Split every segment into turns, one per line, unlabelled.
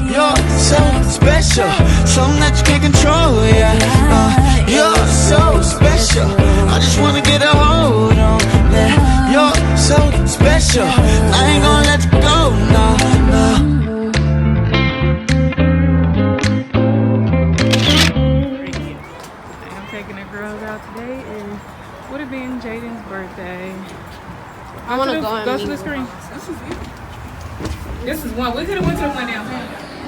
You're so special, something that you can't control, yeah. You're so special, I just wanna get a hold on, yeah. You're so special, I ain't gonna let you go, no, no.
I'm taking the girls out today, and would have been Jaden's birthday.
I want to
go to the screen. This is one. We could have went to the one down.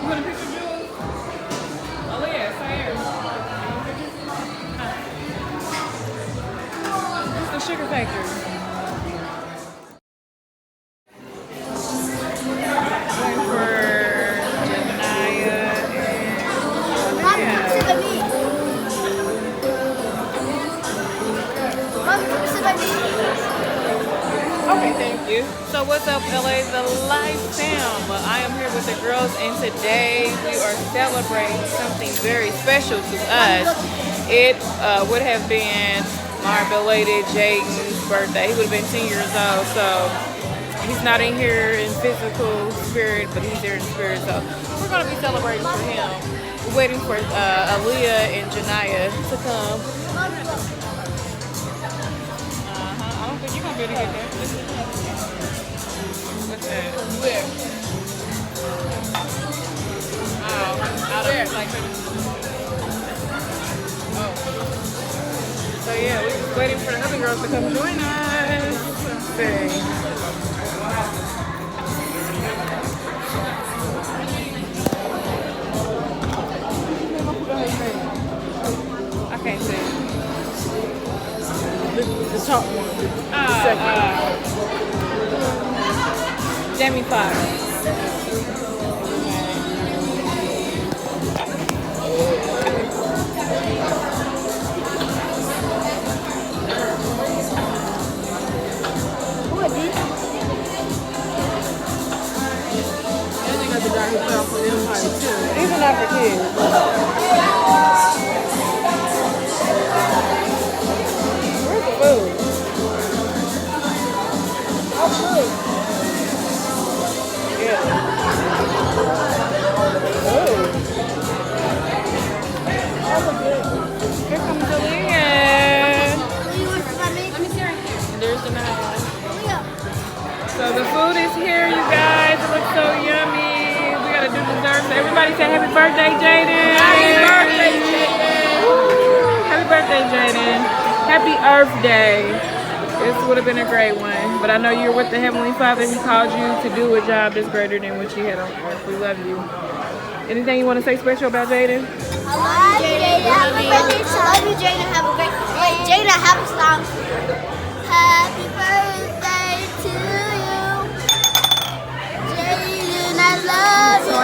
You want a picture of Jules? Oh yeah, it's right here. It's the sugar factory. Waiting for Janaya Okay, thank you. So what's up, LA, the life fam? Well, I am here with the girls, and today we are celebrating something very special to us. It would have been my belated Jaden's birthday. He would have been 10 years old, so he's not in here in physical spirit, but he's here in spirit, so we're going to be celebrating for him. We're waiting for Aaliyah and Janaya to come. I don't think you're going to be able to get there. What's that? Where? Oh, out of like. Oh. So yeah, we're just waiting for the other girls to come join us. Let's see. I can't see.
The top one.
Jamie Foxx. These are not for kids. Where's the food? Oh, food. Yeah. Oh. Here comes Aaliyah. There's the knife. So the food is here, you guys. It looks so yummy. We gotta do dessert. So everybody say happy birthday, Jaden. Happy birthday, Jaden. Happy birthday, Jaden. Happy Earth Day. This would have been a great one. But I know you're with the Heavenly Father. He called you to do a job that's greater than what you had on earth. We love you. Anything you want to say special about Jaden?
I love you, Jaden. Happy birthday. I love you, Jaden. Have a great day. Jaden, have a song. Happy birthday to you. Jaden, I love you.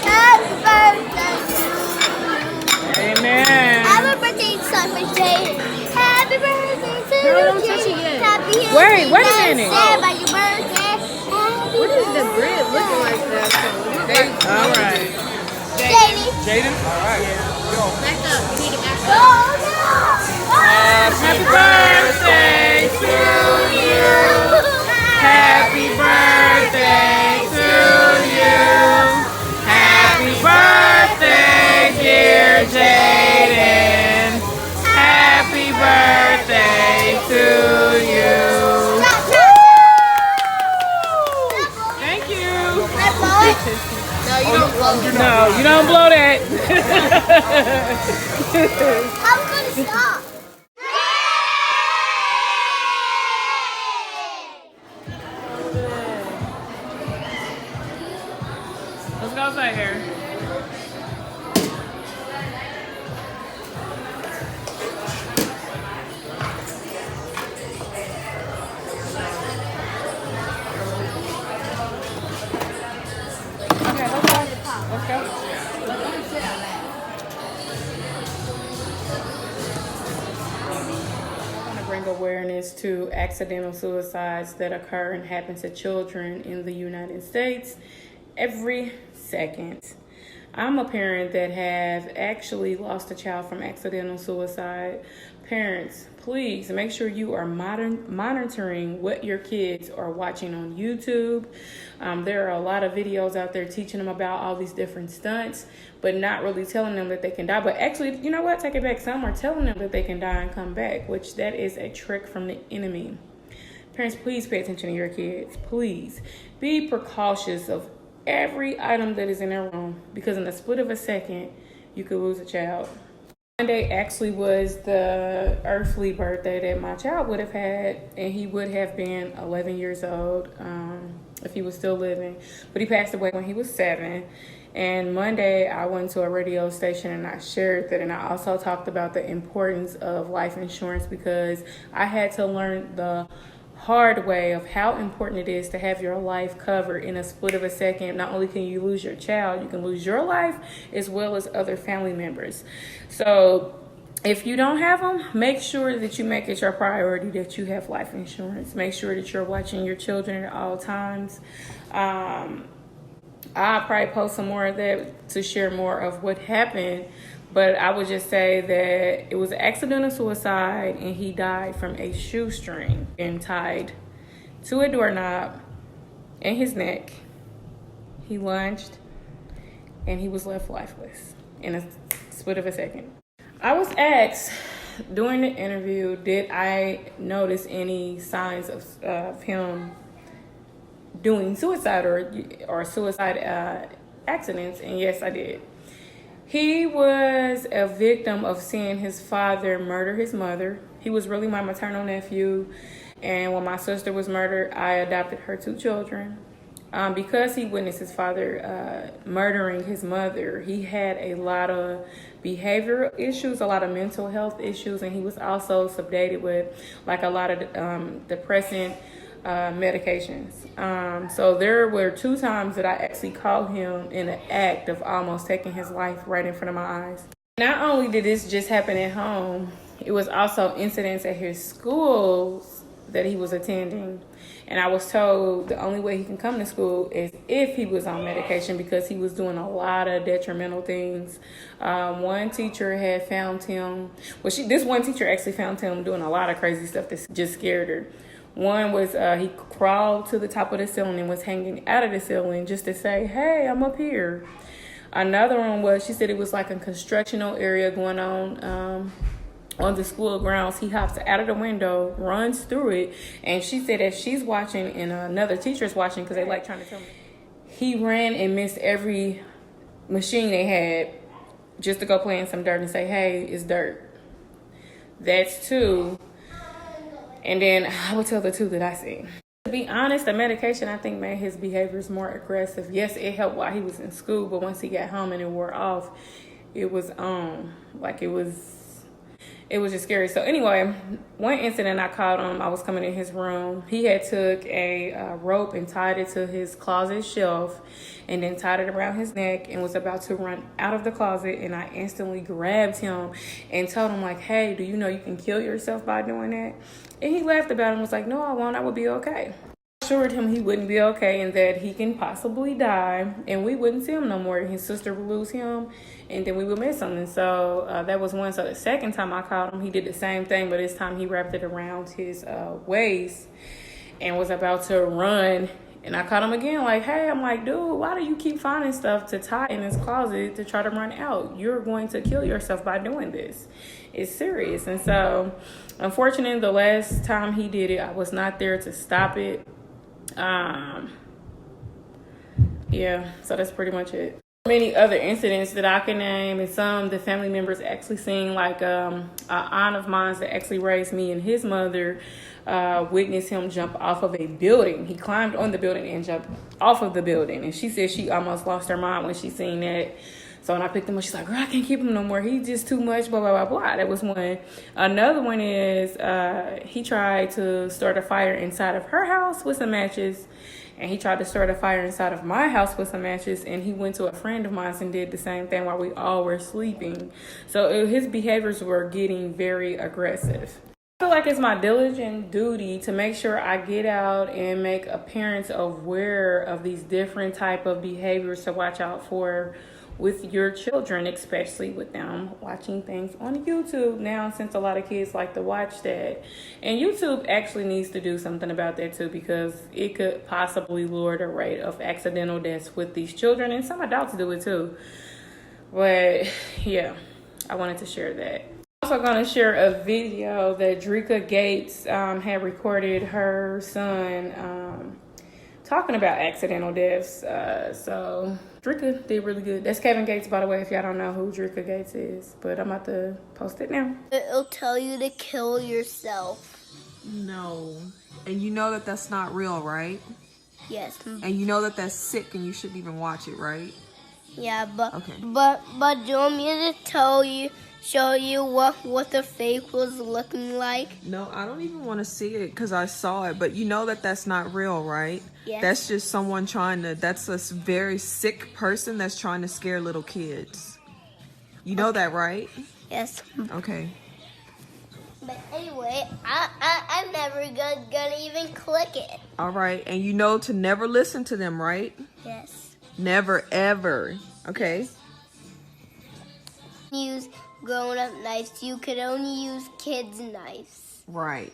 Happy birthday to you.
Amen.
Happy birthday song for Jaden. Happy birthday to you. Happy
wait a minute.
By your birthday.
What is the bread looking like that?
All right.
Jaden.
All right. Go.
Back up. You need to back up.
Oh, no.
Happy birthday to you. Happy birthday to you. Happy birthday, dear Jaden. Happy birthday to you. Thank you. No, you don't blow that.
I'm gonna stop.
Let's go outside here. Okay, let's go. Let's go. Bring awareness to accidental suicides that occur and happen to children in the United States every second. I'm a parent that have actually lost a child from accidental suicide. Parents, please make sure you are monitoring what your kids are watching on YouTube. There are a lot of videos out there teaching them about all these different stunts, but not really telling them that they can die. But actually, you know what? Take it back. Some are telling them that they can die and come back, which that is a trick from the enemy. Parents, please pay attention to your kids. Please be precautious of every item that is in their room, because in a split of a second, you could lose a child. Monday actually was the earthly birthday that my child would have had, and he would have been 11 years old if he was still living. But he passed away when he was 7. And Monday, I went to a radio station and I shared that, and I also talked about the importance of life insurance, because I had to learn the hard way of how important it is to have your life covered in a split of a second. Not only can you lose your child, you can lose your life as well as other family members. So if you don't have them, make sure that you make it your priority that you have life insurance. Make sure that you're watching your children at all times. I'll probably post some more of that to share more of what happened. But I would just say that it was an accidental suicide, and he died from a shoestring and tied to a doorknob in his neck. He lunged, and he was left lifeless in a split of a second. I was asked during the interview, did I notice any signs of him doing suicide or suicide accidents? And yes, I did. He was a victim of seeing his father murder his mother. He was really my maternal nephew. And when my sister was murdered, I adopted her 2 children. Because he witnessed his father murdering his mother, he had a lot of behavioral issues, a lot of mental health issues, and he was also sedated with like a lot of depressant medications. So there were 2 times that I actually caught him in an act of almost taking his life right in front of my eyes. Not only did this just happen at home, it was also incidents at his schools that he was attending. And I was told the only way he can come to school is if he was on medication, because he was doing a lot of detrimental things. One teacher had found him, this one teacher actually found him doing a lot of crazy stuff that just scared her. One was he crawled to the top of the ceiling and was hanging out of the ceiling just to say, hey, I'm up here. Another one was, she said it was like a constructional area going on the school grounds. He hops out of the window, runs through it, and she said if she's watching and another teacher's watching, because they like trying to tell me, he ran and missed every machine they had just to go play in some dirt and say, hey, it's dirt. That's 2. And then I will tell the 2 that I see. To be honest, the medication I think made his behaviors more aggressive. Yes, it helped while he was in school, but once he got home and it wore off, it was it was just scary. So anyway, one incident I caught him, I was coming in his room. He had took a rope and tied it to his closet shelf and then tied it around his neck and was about to run out of the closet. And I instantly grabbed him and told him like, hey, do you know you can kill yourself by doing that? And he laughed about it and was like, no, I won't. I will be okay. I assured him he wouldn't be okay and that he can possibly die and we wouldn't see him no more. His sister would lose him and then we would miss him. And so that was one. So the second time I caught him, he did the same thing, but this time he wrapped it around his waist and was about to run. And I caught him again like, hey, I'm like, dude, why do you keep finding stuff to tie in his closet to try to run out? You're going to kill yourself by doing this. It's serious. And so unfortunately, the last time he did it, I was not there to stop it. Yeah, so that's pretty much it. Many other incidents that I can name, and some the family members actually seen, like an aunt of mine that actually raised me and his mother witnessed him jump off of a building. He climbed on the building and jumped off of the building, and she said she almost lost her mind when she seen that. So when I picked him up, she's like, girl, I can't keep him no more. He's just too much, blah, blah, blah, blah. That was one. Another one is he tried to start a fire inside of her house with some matches. And he tried to start a fire inside of my house with some matches. And he went to a friend of mine and did the same thing while we all were sleeping. So his behaviors were getting very aggressive. I feel like it's my diligent duty to make sure I get out and make parents aware of these different type of behaviors to watch out for with your children, especially with them watching things on YouTube now, since a lot of kids like to watch that. And YouTube actually needs to do something about that too, because it could possibly lower the rate of accidental deaths with these children, and some adults do it too. But yeah, I wanted to share that. I'm also going to share a video that Drika Gates had recorded her son talking about accidental deaths. So Drika did really good. That's Kevin Gates, by the way, if y'all don't know who Drika Gates is. But I'm about to post it now.
It'll tell you to kill yourself.
No. And you know that that's not real, right?
Yes.
And you know that that's sick and you shouldn't even watch it, right?
Yeah, but
okay.
But do you want me to show you what the fake was looking like?
No, I don't even want to see it because I saw it. But you know that that's not real, right?
Yes.
That's just someone that's a very sick person that's trying to scare little kids. You know that, right?
Yes.
Okay.
But anyway, I'm never gonna even click it.
All right, and you know to never listen to them, right?
Yes.
Never, ever. Okay.
Use grown-up knives. You can only use kids' knives.
Right.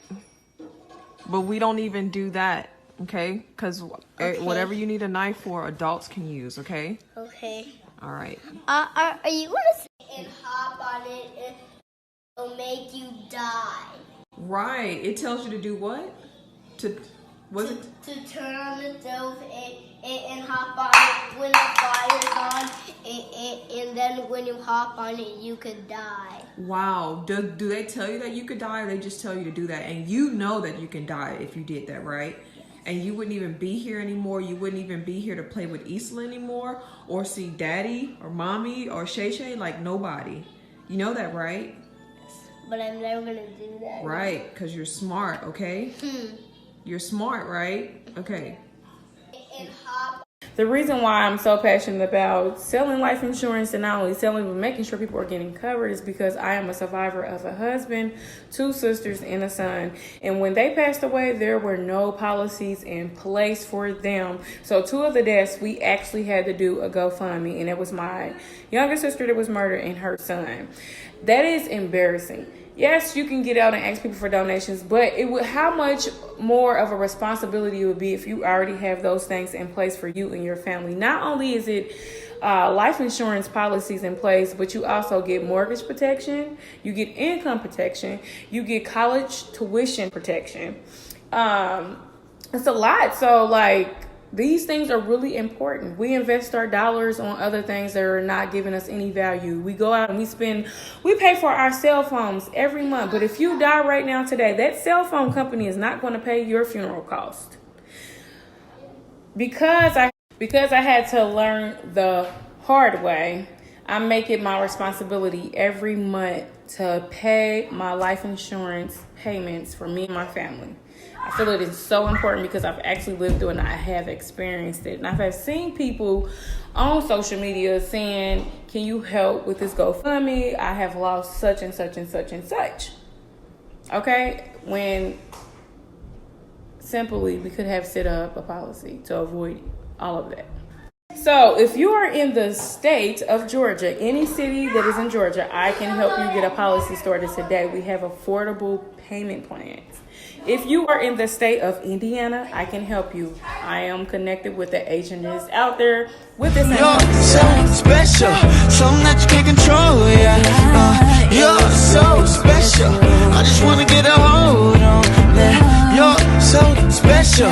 But we don't even do that, okay? Because whatever you need a knife for, adults can use, okay?
Okay.
All right.
Are you gonna sit and hop on it and it'll make you die?
Right. It tells you to do what? To
turn on the stove and hop on it when the fire's on, and then when you hop on it, you could die.
Wow. Do they tell you that you could die, or they just tell you to do that? And you know that you can die if you did that, right? And you wouldn't even be here anymore. You wouldn't even be here to play with Isla anymore, or see Daddy or Mommy or Shay Shay, like nobody. You know that, right?
But I'm never gonna do that.
Right, because you're smart, okay? You're smart, right? Okay.
And hop.
The reason why I'm so passionate about selling life insurance, and not only selling, but making sure people are getting covered, is because I am a survivor of a husband, 2 sisters, and a son. And when they passed away, there were no policies in place for them. So 2 of the deaths, we actually had to do a GoFundMe, and it was my younger sister that was murdered and her son. That is embarrassing. Yes, you can get out and ask people for donations, but how much more of a responsibility it would be if you already have those things in place for you and your family. Not only is it life insurance policies in place, but you also get mortgage protection, you get income protection, you get college tuition protection. It's a lot. So like, these things are really important. We invest our dollars on other things that are not giving us any value. We go out and we pay for our cell phones every month. But if you die right now today, that cell phone company is not going to pay your funeral cost. Because I had to learn the hard way, I make it my responsibility every month to pay my life insurance payments for me and my family. I feel it is so important because I've actually lived through it and I have experienced it. And I've seen people on social media saying, can you help with this GoFundMe? I have lost such and such and such and such. Okay? When simply we could have set up a policy to avoid all of that. So if you are in the state of Georgia, any city that is in Georgia, I can help you get a policy started today. We have affordable payment plans. If you are in the state of Indiana, I can help you. I am connected with the agent that is out there with this.
You're so special, something that you can't control, yeah. You're so special, I just wanna get a hold on that. You're so special,